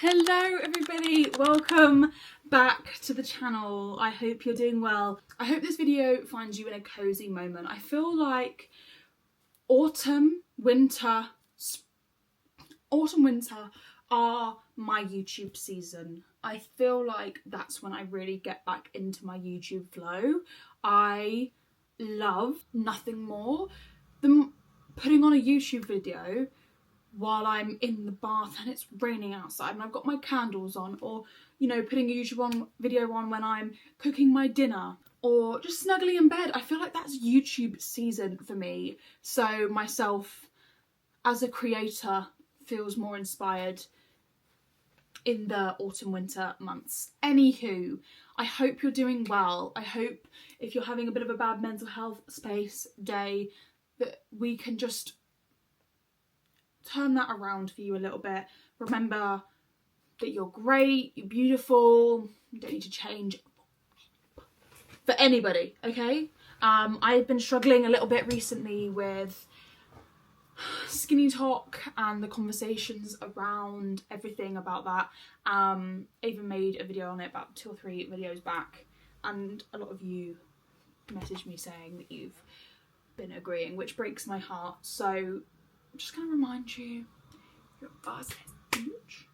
Hello everybody, welcome back to the channel. I hope you're doing well. I hope this video finds you in a cozy moment. I feel like autumn, winter are my YouTube season. I feel like that's when I really get back into my YouTube flow. I love nothing more than putting on a YouTube video while I'm in the bath and it's raining outside and I've got my candles on, or you know, putting a YouTube video on when I'm cooking my dinner or just snuggling in bed. I feel like that's YouTube season for me, so myself as a creator feels more inspired in the autumn winter months. Anywho, I hope you're doing well. I hope if you're having a bit of a bad mental health space day that we can just turn that around for you a little bit. Remember that you're great, you're beautiful, you don't need to change for anybody, okay? I've been struggling a little bit recently with skinny talk and the conversations around everything about that. I even made a video on it about 2 or 3 videos back, and a lot of you messaged me saying that you've been agreeing, which breaks my heart. So I'm just going to remind you, your buzz is huge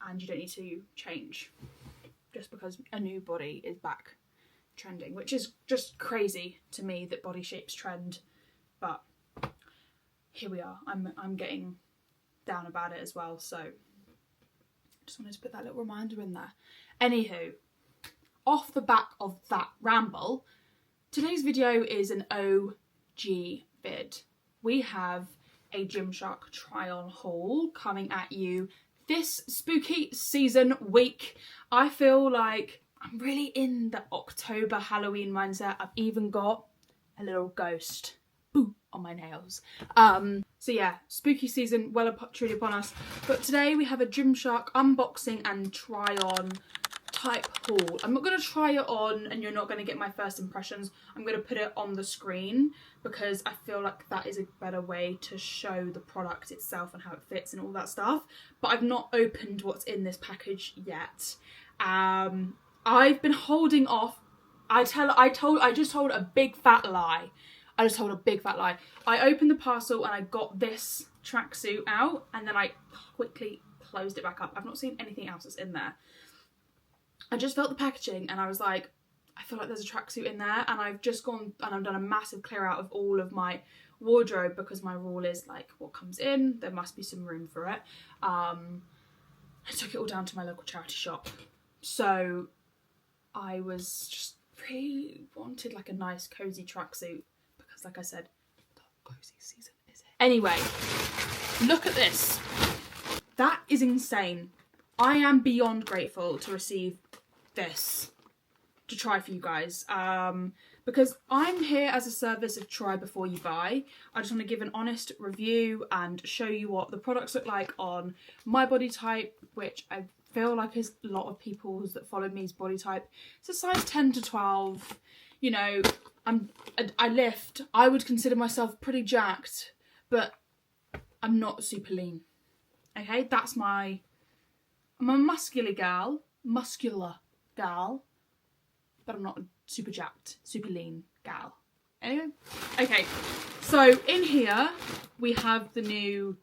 and you don't need to change just because a new body is back trending, which is just crazy to me that body shapes trend, but here we are. I'm getting down about it as well, so just wanted to put that little reminder in there. Anywho, off the back of that ramble, today's video is an OG vid. We have a Gymshark try-on haul coming at you this spooky season week. I feel like I'm really in the October Halloween mindset. I've even got a little ghost on my nails. So yeah, spooky season truly upon us. But today we have a Gymshark unboxing and try-on type haul. I'm not going to try it on and you're not going to get my first impressions. I'm going to put it on the screen because I feel like that is a better way to show the product itself and how it fits and all that stuff. But I've not opened what's in this package yet. I've been holding off. I just told a big fat lie. I opened the parcel and I got this tracksuit out and then I quickly closed it back up. I've not seen anything else that's in there. I just felt the packaging and I was like, I feel like there's a tracksuit in there, and I've just gone and I've done a massive clear out of all of my wardrobe because my rule is like, what comes in, there must be some room for it. I took it all down to my local charity shop. So I was just really wanted like a nice cozy tracksuit because like I said, the cozy season is it. Anyway, look at this. That is insane. I am beyond grateful to receive this to try for you guys, because I'm here as a service of try before you buy. I just want to give an honest review and show you what the products look like on my body type, which I feel like is a lot of people's that follow me's body type. It's a size 10 to 12. You know, I lift. I would consider myself pretty jacked, but I'm not super lean. Okay, I'm a muscular gal, but I'm not a super jacked, super lean gal. Anyway, okay, so in here we have the new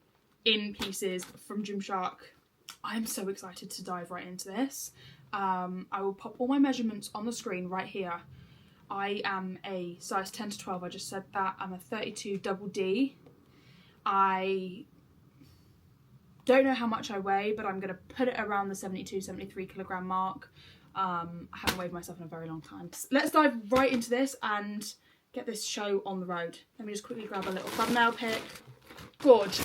in pieces from Gymshark. I'm so excited to dive right into this. I will pop all my measurements on the screen right here. I am a size 10 to 12, I just said that. I'm a 32 double D. I don't know how much I weigh, but I'm going to put it around the 72-73 kilogram mark. I haven't weighed myself in a very long time. Let's dive right into this and get this show on the road. Let me just quickly grab a little thumbnail pic. Gorge.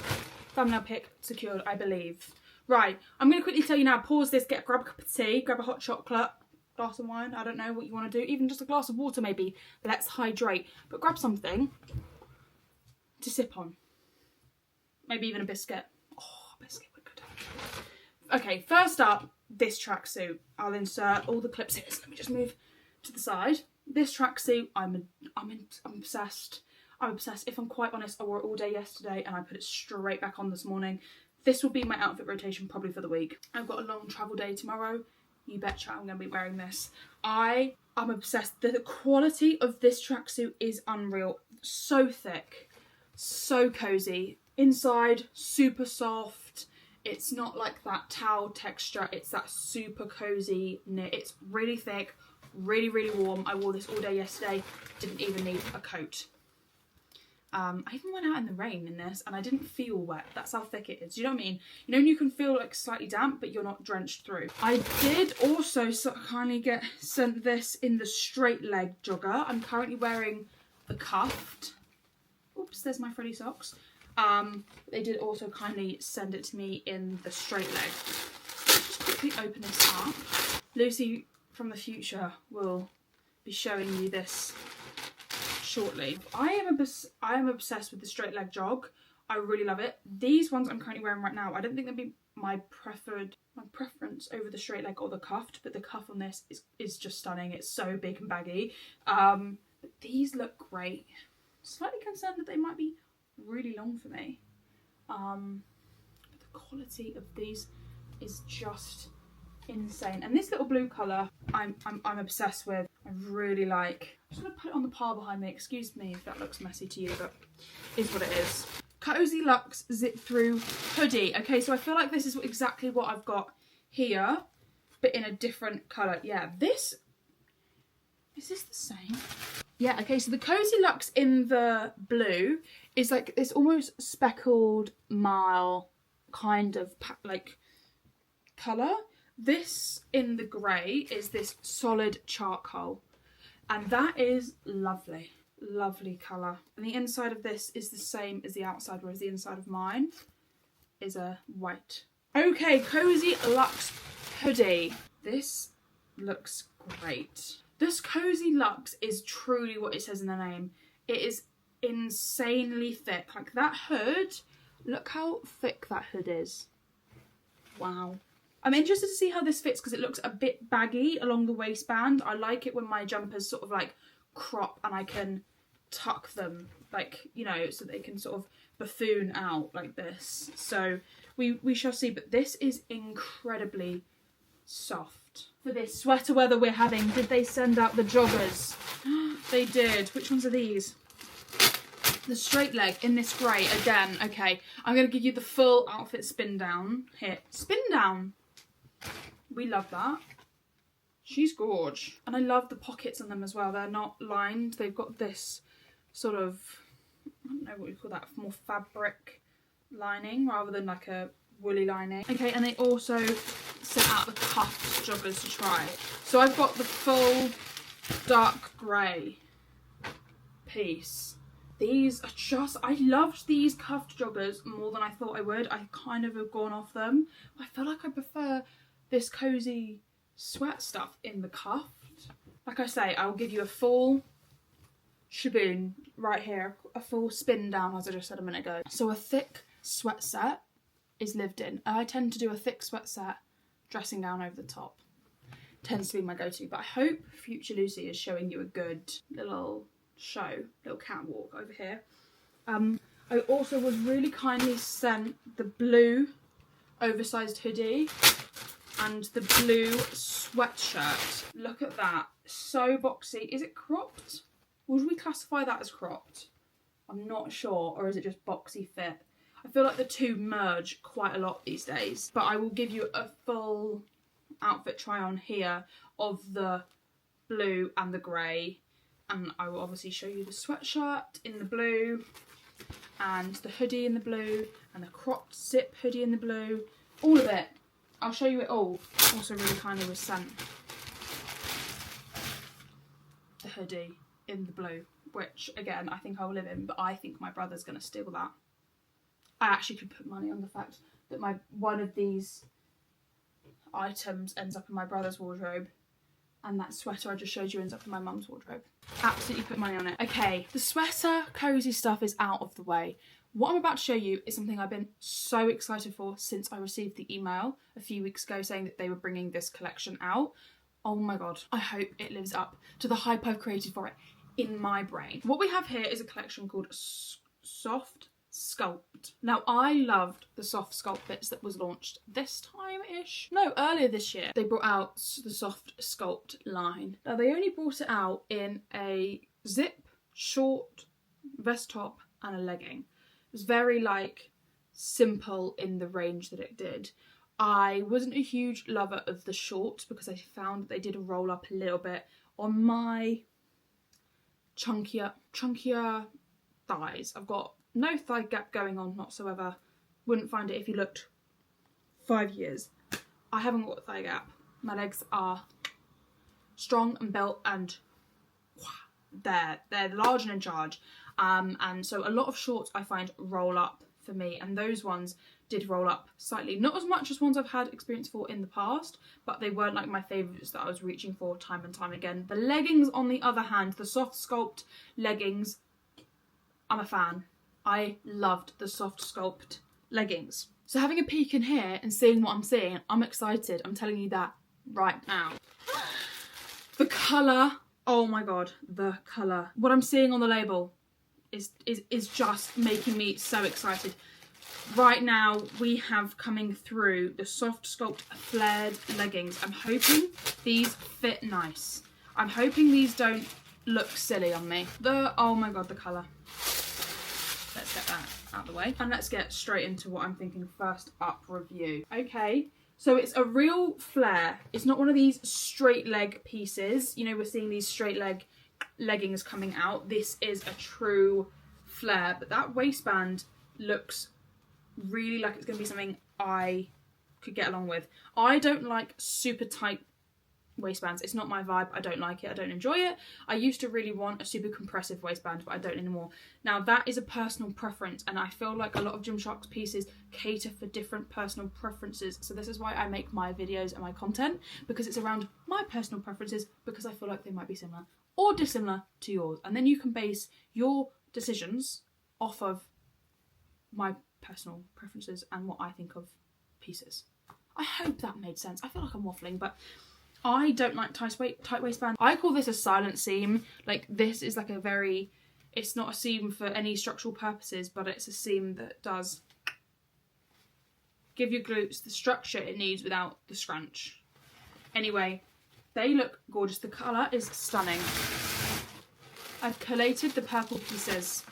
Thumbnail pic secured, I believe. Right, I'm going to quickly tell you now, pause this, grab a cup of tea, grab a hot chocolate, glass of wine, I don't know what you want to do, even just a glass of water maybe. Let's hydrate. But grab something to sip on. Maybe even a biscuit. Biscuit would go down. Okay, first up, this tracksuit. I'll insert all the clips here. So let me just move to the side. This tracksuit, I'm obsessed. I'm obsessed. If I'm quite honest, I wore it all day yesterday and I put it straight back on this morning. This will be my outfit rotation probably for the week. I've got a long travel day tomorrow. You betcha I'm going to be wearing this. I am obsessed. The quality of this tracksuit is unreal. So thick, so cozy. Inside, super soft. It's not like that towel texture. It's that super cozy knit. It's really thick, really, really warm. I wore this all day yesterday. Didn't even need a coat. I even went out in the rain in this and I didn't feel wet. That's how thick it is. Do you know what I mean? You know when you can feel like slightly damp but you're not drenched through. I did also kindly get sent this in the straight leg jogger. I'm currently wearing the cuffed. Oops, there's my Freddy socks. They did also kindly send it to me in the straight leg. Just quickly open this up. Lucy from the future will be showing you this shortly. I am obsessed with the straight leg jog. I really love it. These ones I'm currently wearing right now, I don't think they'd be my preference over the straight leg or the cuffed, but the cuff on this is just stunning. It's so big and baggy. But these look great. Slightly concerned that they might be really long for me. But the quality of these is just insane. And this little blue colour I'm obsessed with. I really like. I'm just going to put it on the pile behind me. Excuse me if that looks messy to you, but is what it is. Cozy Luxe zip through hoodie. Okay, so I feel like this is exactly what I've got here, but in a different colour. Yeah, is this the same? Yeah, okay, so the Cozy Luxe in the blue is like this almost speckled marl kind of like colour. This in the grey is this solid charcoal, and that is lovely. Lovely colour. And the inside of this is the same as the outside, whereas the inside of mine is a white. Okay, Cozy Luxe hoodie. This looks great. This Cozy Luxe is truly what it says in the name. It is insanely thick. Like that hood, look how thick that hood is. Wow. I'm interested to see how this fits because it looks a bit baggy along the waistband. I like it when my jumpers sort of like crop and I can tuck them, like, you know, so they can sort of buffoon out like this. So we shall see, but this is incredibly soft. For this sweater weather we're having, did they send out the joggers? They did. Which ones are these? The straight leg in this grey again. Okay, I'm going to give you the full outfit spin down here. Spin down. We love that. She's gorge. And I love the pockets on them as well. They're not lined. They've got this sort of, I don't know what you call that, more fabric lining rather than like a woolly lining. Okay, and they also sent out the cuffed joggers to try. So I've got the full dark grey piece. These are just, I loved these cuffed joggers more than I thought I would. I kind of have gone off them. I feel like I prefer this cozy sweat stuff in the cuffed. Like I say, I will give you a full shaboon right here, a full spin down as I just said a minute ago. So a thick sweat set is lived in. I tend to do a thick sweat set, dressing down over the top. Tends to be my go-to, but I hope future Lucy is showing you a good little catwalk over here. I also was really kindly sent the blue oversized hoodie and the blue sweatshirt. Look at that, so boxy. Is it cropped? Would we classify that as cropped? I'm not sure, or is it just boxy fit? I feel like the two merge quite a lot these days, but I will give you a full outfit try on here of the blue and the grey, and I will obviously show you the sweatshirt in the blue and the hoodie in the blue and the cropped zip hoodie in the blue, all of it. I'll show you it all. Also really kindly was sent the hoodie in the blue, which again I think I will live in, but I think my brother's going to steal that. I actually could put money on the fact that one of these items ends up in my brother's wardrobe, and that sweater I just showed you ends up in my mum's wardrobe. Absolutely put money on it. Okay, the sweater cozy stuff is out of the way. What I'm about to show you is something I've been so excited for since I received the email a few weeks ago saying that they were bringing this collection out. Oh my god, I hope it lives up to the hype I've created for it in my brain. What we have here is a collection called Soft Sculpt. Now, I loved the soft Sculpt bits that was launched this time-ish. No, earlier this year. They brought out the soft Sculpt line. Now, they only brought it out in a zip, short, vest top and a legging. It was very, like, simple in the range that it did. I wasn't a huge lover of the shorts because I found that they did roll up a little bit on my chunkier thighs. I've got no thigh gap going on whatsoever. Wouldn't find it if you looked 5 years. I haven't got a thigh gap. My legs are strong and built and they're large and in charge. And so a lot of shorts I find roll up for me, and those ones did roll up slightly. Not as much as ones I've had experience for in the past, but they weren't like my favourites that I was reaching for time and time again. The leggings, on the other hand, the soft Sculpt leggings, I'm a fan. I loved the soft Sculpt leggings. So having a peek in here and seeing what I'm seeing, I'm excited. I'm telling you that right now. The colour, oh my god, the colour. What I'm seeing on the label is just making me so excited. Right now we have coming through the soft Sculpt flared leggings. I'm hoping these fit nice. I'm hoping these don't look silly on me. Oh my god, the colour. Let's get that out of the way. And let's get straight into what I'm thinking first up review. Okay, so it's a real flare. It's not one of these straight leg pieces. You know, we're seeing these straight leg leggings coming out. This is a true flare, but that waistband looks really like it's going to be something I could get along with. I don't like super tight waistbands. It's not my vibe. I don't like it. I don't enjoy it. I used to really want a super compressive waistband, but I don't anymore. Now, that is a personal preference, and I feel like a lot of Gymshark's pieces cater for different personal preferences. So this is why I make my videos and my content, because it's around my personal preferences, because I feel like they might be similar or dissimilar to yours. And then you can base your decisions off of my personal preferences and what I think of pieces. I hope that made sense. I feel like I'm waffling, but I don't like tight waistbands. I call this a silent seam. Like, this is like a very, it's not a seam for any structural purposes, but it's a seam that does give your glutes the structure it needs without the scrunch. Anyway, they look gorgeous. The colour is stunning. I've collated the purple pieces.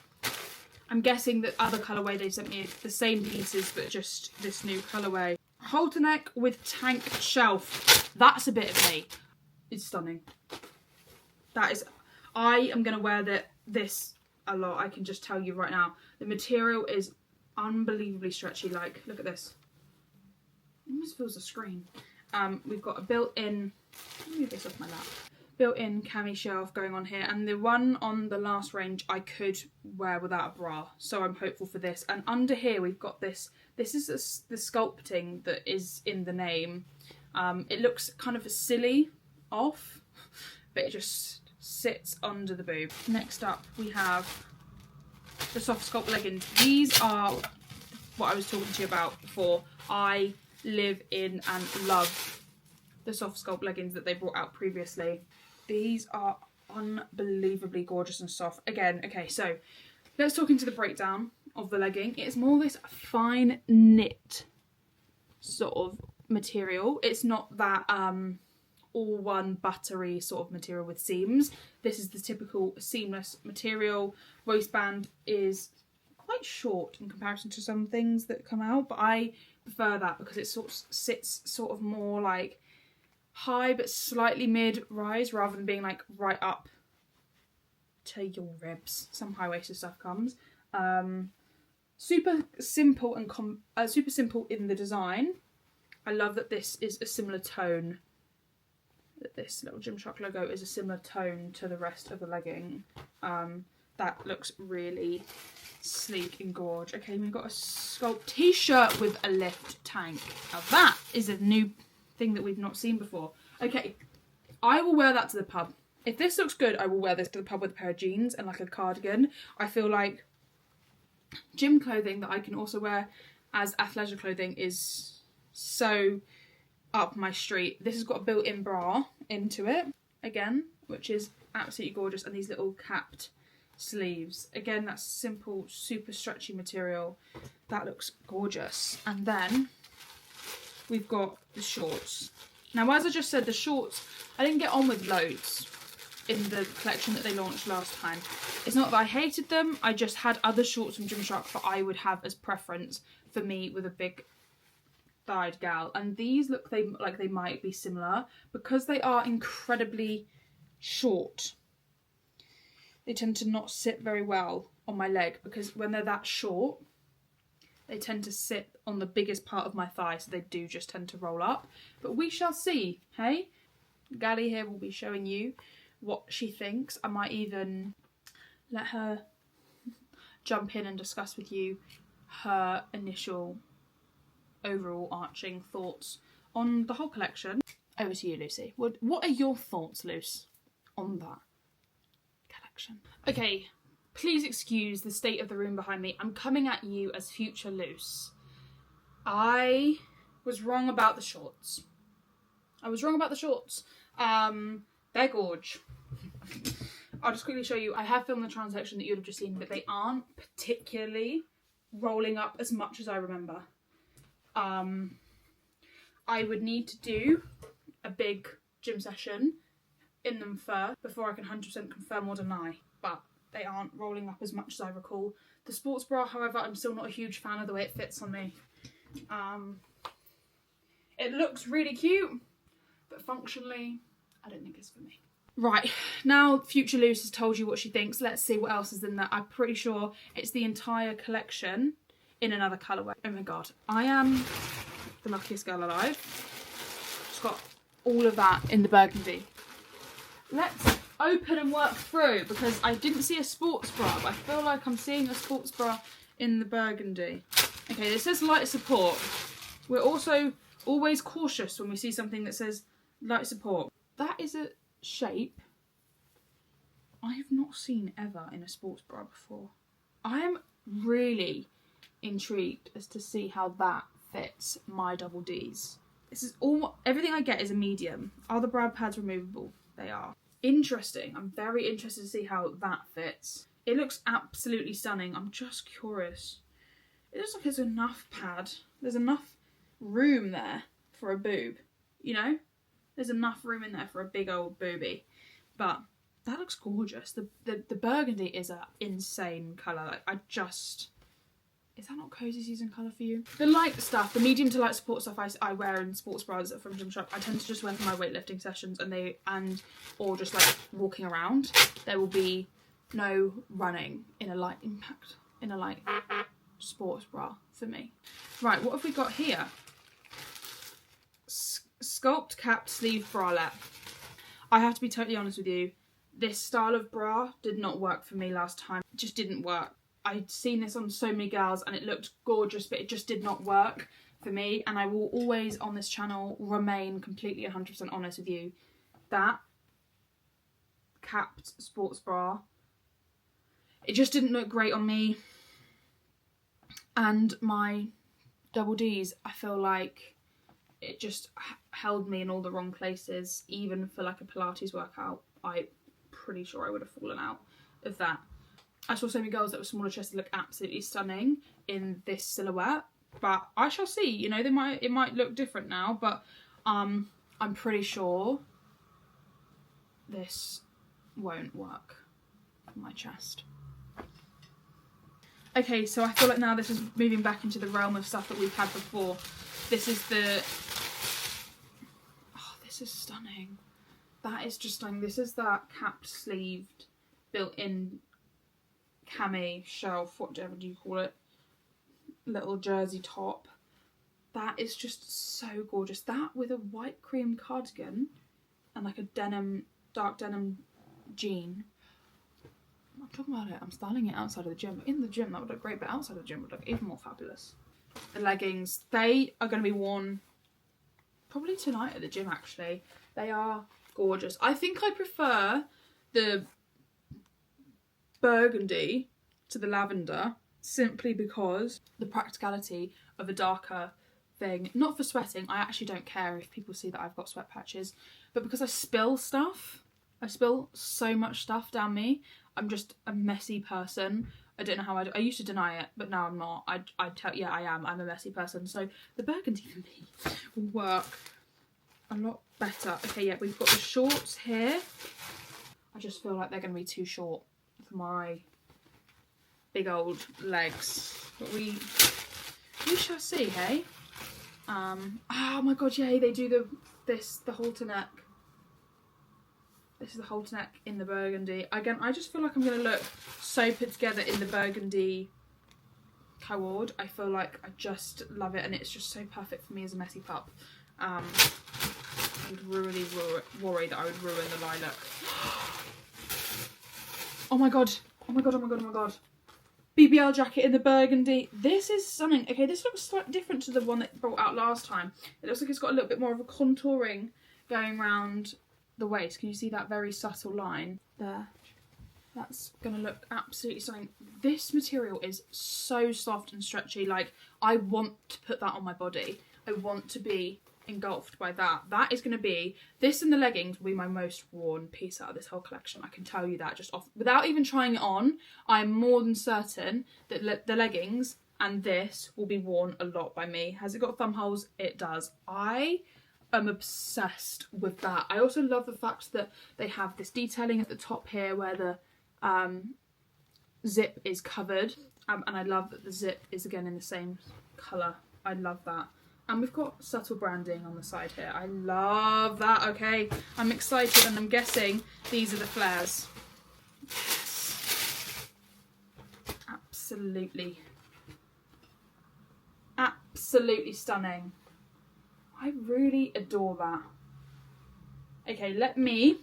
I'm guessing that other colourway they sent me the same pieces, but just this new colourway. Halter neck with tank shelf. That's a bit of me. It's stunning. That is, I am going to wear this a lot. I can just tell you right now. The material is unbelievably stretchy. Like, look at this. It almost feels a screen. We've got a built-in, let me move this off my lap. Built-in cami shelf going on here, and the one on the last range I could wear without a bra, so I'm hopeful for this. And under here we've got this is the sculpting that is in the name. It looks kind of silly off, but it just sits under the boob. Next up we have the soft Sculpt leggings. These are what I was talking to you about before. I live in and love the soft Sculpt leggings that they brought out previously. These are unbelievably gorgeous and soft. Again, okay, so let's talk into the breakdown of the legging. It's more this fine knit sort of material. It's not that all one buttery sort of material with seams. This is the typical seamless material. Waistband is quite short in comparison to some things that come out, but I prefer that because it sort of sits sort of more like high but slightly mid-rise rather than being like right up to your ribs. Some high-waisted stuff comes. Super simple and super simple in the design. I love that this is a similar tone. That this little Gymshark logo is a similar tone to the rest of the legging. That looks really sleek and gorge. Okay, we've got a Sculpt t-shirt with a lift tank. Now that is a new thing that we've not seen before. Okay, I will wear that to the pub. If this looks good, I will wear this to the pub with a pair of jeans and like a cardigan. I feel like gym clothing that I can also wear as athleisure clothing is so up my street. This has got a built-in bra into it, again, which is absolutely gorgeous, and these little capped sleeves. Again, that's simple, super stretchy material. That looks gorgeous. And then we've got the shorts. Now, as I just said, the shorts, I didn't get on with loads in the collection that they launched last time. It's not that I hated them, I just had other shorts from Gymshark that I would have as preference for me with a big thighed gal. And these look like they might be similar because they are incredibly short. They tend to not sit very well on my leg because when they're that short, they tend to sit on the biggest part of my thigh, so they do just tend to roll up. But we shall see, hey? Gally here will be showing you what she thinks. I might even let her jump in and discuss with you her initial overall arching thoughts on the whole collection. Over to you, Lucy. What are your thoughts, Luce, on that collection? Okay, please excuse the state of the room behind me. I'm coming at you as future Luce. I was wrong about the shorts. They're gorge. I'll just quickly show you. I have filmed the transaction that you'd have just seen, but they aren't particularly rolling up as much as I remember. I would need to do a big gym session in them first before I can 100% confirm or deny, but they aren't rolling up as much as I recall. The sports bra, however, I'm still not a huge fan of the way it fits on me. It looks really cute, but functionally, I don't think it's for me. Right, now Future Luce has told you what she thinks. Let's see what else is in there. I'm pretty sure it's the entire collection in another colourway. Oh my god, I am the luckiest girl alive. Just got all of that in the burgundy. Let's open and work through, because I didn't see a sports bra, but I feel like I'm seeing a sports bra in the burgundy. Okay, this says light support. We're also always cautious when we see something that says light support. That is a shape I have not seen ever in a sports bra before. I am really intrigued as to see how that fits my double Ds. This is all, everything I get is a medium. Are the bra pads removable? They are. Interesting. I'm very interested to see how that fits. It looks absolutely stunning. I'm just curious. It looks like there's enough pad. There's enough room there for a boob, you know? There's enough room in there for a big old boobie. But that looks gorgeous. The burgundy is an insane colour. Like, I just... Is that not cozy season colour for you? The light stuff, the medium to light support stuff I wear in sports bras from Gymshark, I tend to just wear for my weightlifting sessions or just like walking around. There will be no running in a light impact, in a light sports bra for me. Right, what have we got here? Sculpt capped sleeve bralette. I have to be totally honest with you. This style of bra did not work for me last time. It just didn't work. I'd seen this on so many girls and it looked gorgeous, but it just did not work for me. And I will always on this channel remain completely 100% honest with you. That capped sports bra, it just didn't look great on me. And my double Ds, I feel like it just held me in all the wrong places. Even for like a Pilates workout, I'm pretty sure I would have fallen out of that. I saw so many girls that were smaller chested look absolutely stunning in this silhouette, but I shall see. You know, it might look different now, but I'm pretty sure this won't work for my chest. Okay, so I feel like now this is moving back into the realm of stuff that we've had before. This is this is stunning. That is just stunning. This is that capped sleeved, built-in cami shelf, whatever do you call it, little jersey top. That is just so gorgeous. That with a white cream cardigan and like a dark denim jean. I'm talking about it, I'm styling it outside of the gym. In the gym that would look great, but outside of the gym would look even more fabulous. The leggings, they are going to be worn probably tonight at the gym actually. They are gorgeous. I think I prefer the burgundy to the lavender simply because the practicality of a darker thing, not for sweating, I actually don't care if people see that I've got sweat patches, but because I spill stuff, I spill so much stuff down me, I'm just a messy person. I don't know how I used to deny it, but now I'm not. Yeah, I am. I'm a messy person. So the burgundy for me will work a lot better. Okay, yeah, we've got the shorts here. I just feel like they're going to be too short for my big old legs. But we shall see, hey? Oh my god, yeah, they do the halter neck. This is the halter neck in the burgundy. Again, I just feel like I'm going to look so put together in the burgundy cord. I feel like I just love it, and it's just so perfect for me as a messy pup. I would really worry that I would ruin the lilac. Oh my god. Oh my god, oh my god, oh my god. BBL jacket in the burgundy. This is stunning. Okay, this looks slightly different to the one that brought out last time. It looks like it's got a little bit more of a contouring going around the waist. Can you see that very subtle line there? That's gonna look absolutely stunning. This material is so soft and stretchy. Like, I want to put that on my body. I want to be engulfed by that. That is going to be, this and the leggings will be my most worn piece out of this whole collection. I can tell you that just off, without even trying it on. I'm more than certain that the leggings and this will be worn a lot by me. Has it got thumb holes? It does. I am obsessed with that. I also love the fact that they have this detailing at the top here where the zip is covered, and I love that the zip is again in the same colour. I love that. And we've got subtle branding on the side here. I love that. Okay, I'm excited, and I'm guessing these are the flares. Yes. Absolutely. Absolutely stunning. I really adore that. Okay, let me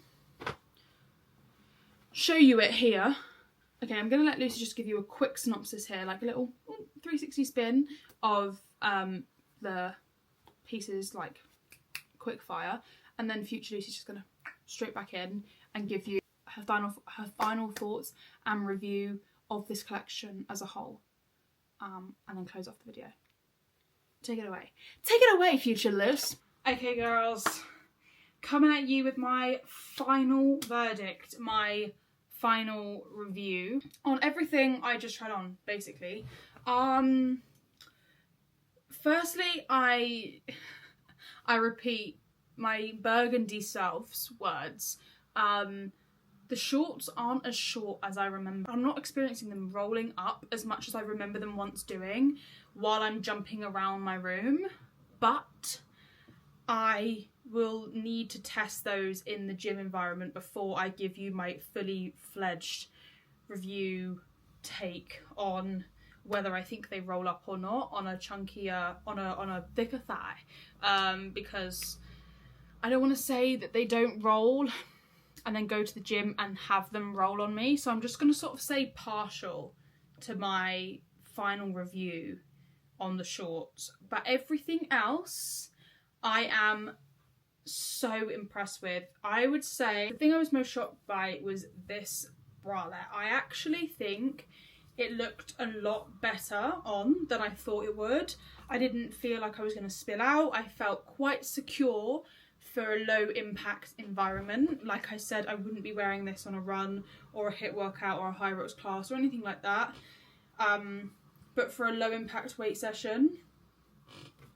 show you it here. Okay, I'm going to let Lucy just give you a quick synopsis here, like a little 360 spin of the pieces, like quick fire, and then future Lucy's just gonna straight back in and give you her final thoughts and review of this collection as a whole, and then close off the video. Take it away, future Luce. Okay, girls, coming at you with my final verdict, my final review on everything I just tried on, basically. Firstly, I repeat my burgundy self's words. The shorts aren't as short as I remember. I'm not experiencing them rolling up as much as I remember them once doing while I'm jumping around my room, but I will need to test those in the gym environment before I give you my fully fledged review take on whether I think they roll up or not on a chunkier, on a thicker thigh, because I don't want to say that they don't roll and then go to the gym and have them roll on me. So I'm just going to sort of say partial to my final review on the shorts, but everything else I am so impressed with. I would say the thing I was most shocked by was this bralette. I actually think it looked a lot better on than I thought it would. I didn't feel like I was going to spill out. I felt quite secure for a low impact environment. Like I said, I wouldn't be wearing this on a run or a HIIT workout or a high rocks class or anything like that. But for a low impact weight session,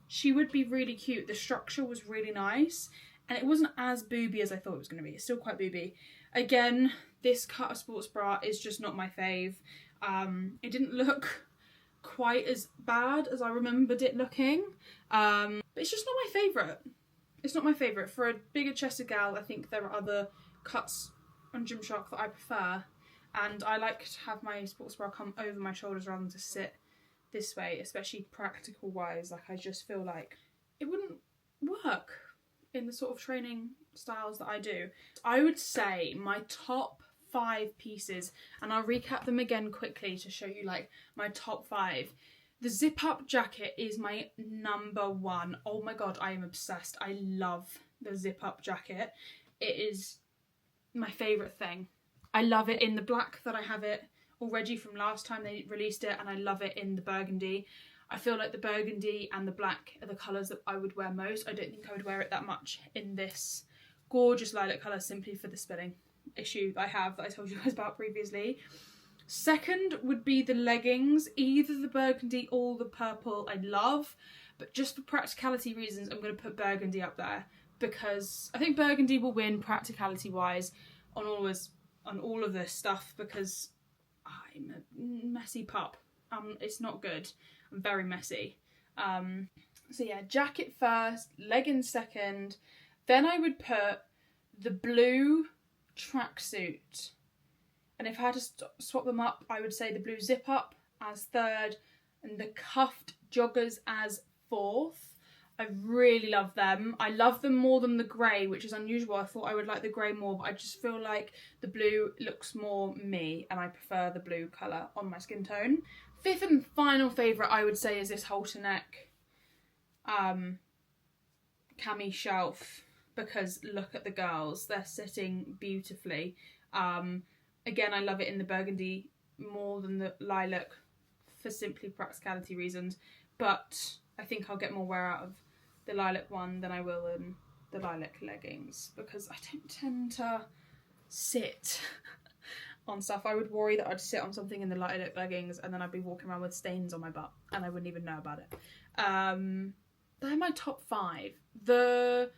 she would be really cute. The structure was really nice, and it wasn't as booby as I thought it was going to be. It's still quite booby. Again, this cut of sports bra is just not my fave. It didn't look quite as bad as I remembered it looking, but it's just not my favourite. It's not my favourite. For a bigger chested gal, I think there are other cuts on Gymshark that I prefer, and I like to have my sports bra come over my shoulders rather than to sit this way, especially practical wise. Like, I just feel like it wouldn't work in the sort of training styles that I do. I would say my top 5 pieces, and I'll recap them again quickly to show you like my top 5. The zip up jacket is my number 1. Oh my god, I am obsessed. I love the zip up jacket. It is my favourite thing. I love it in the black that I have it already from last time they released it, and I love it in the burgundy. I feel like the burgundy and the black are the colours that I would wear most. I don't think I would wear it that much in this gorgeous lilac colour simply for the spilling. issue I have that I told you guys about previously. Second would be the leggings, either the burgundy or the purple I love, but just for practicality reasons I'm going to put burgundy up there, because I think burgundy will win practicality wise on all of this stuff, because I'm a messy pup. It's not good. I'm very messy. So yeah, jacket first, leggings second, then I would put the blue tracksuit. And if I had to swap them up, I would say the blue zip up as third and the cuffed joggers as fourth. I really love them. I love them more than the grey, which is unusual. I thought I would like the grey more, but I just feel like the blue looks more me and I prefer the blue colour on my skin tone. Fifth and final favourite I would say is this halter neck cami shelf, because look at the girls. They're sitting beautifully. Again, I love it in the burgundy more than the lilac for simply practicality reasons, but I think I'll get more wear out of the lilac one than I will in the lilac leggings, because I don't tend to sit on stuff. I would worry that I'd sit on something in the lilac leggings and then I'd be walking around with stains on my butt and I wouldn't even know about it. They're my top 5. The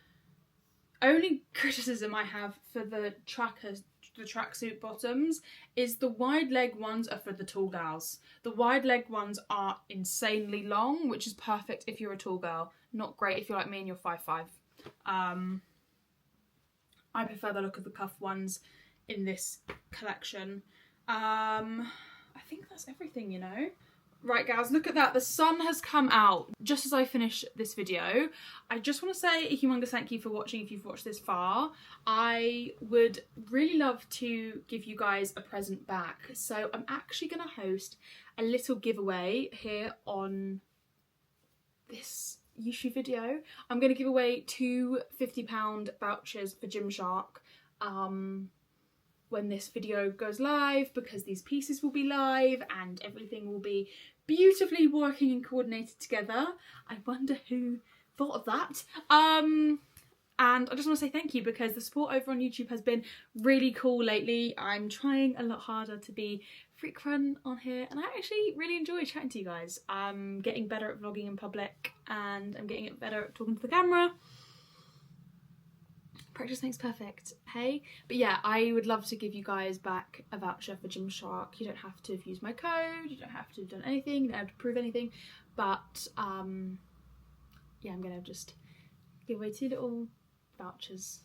only criticism I have for the tracksuit bottoms is the wide leg ones are for the tall gals. The wide leg ones are insanely long, which is perfect if you're a tall girl. Not great if you're like me and you're 5'5". I prefer the look of the cuff ones in this collection. I think that's everything, you know. Right, gals, look at that. The sun has come out just as I finish this video. I just want to say a humongous thank you for watching if you've watched this far. I would really love to give you guys a present back. So I'm actually going to host a little giveaway here on this YouTube video. I'm going to give away 2 £50 vouchers for Gymshark when this video goes live, because these pieces will be live and everything will be beautifully working and coordinated together. I wonder who thought of that. And I just want to say thank you, because the support over on YouTube has been really cool lately. I'm trying a lot harder to be frequent on here, and I actually really enjoy chatting to you guys. I'm getting better at vlogging in public and I'm getting better at talking to the camera. Practice makes perfect, hey? But yeah, I would love to give you guys back a voucher for Gymshark. You don't have to have used my code, you don't have to have done anything, you don't have to prove anything, but yeah, I'm gonna just give away 2 little vouchers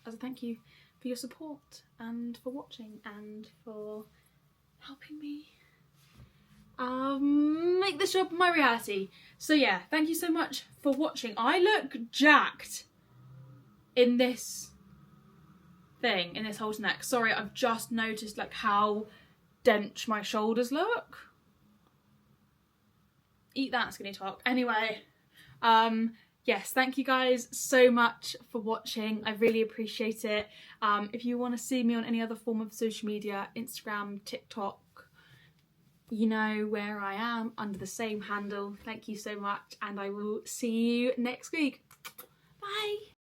as a thank you for your support and for watching and for helping me make this job my reality. So yeah, thank you so much for watching. I look jacked in this thing, in this halter neck. Sorry, I've just noticed like how dense my shoulders look. Eat that, skinny talk. Anyway, yes, thank you guys so much for watching. I really appreciate it. If you want to see me on any other form of social media, Instagram, TikTok, you know where I am, under the same handle. Thank you so much, and I will see you next week. Bye.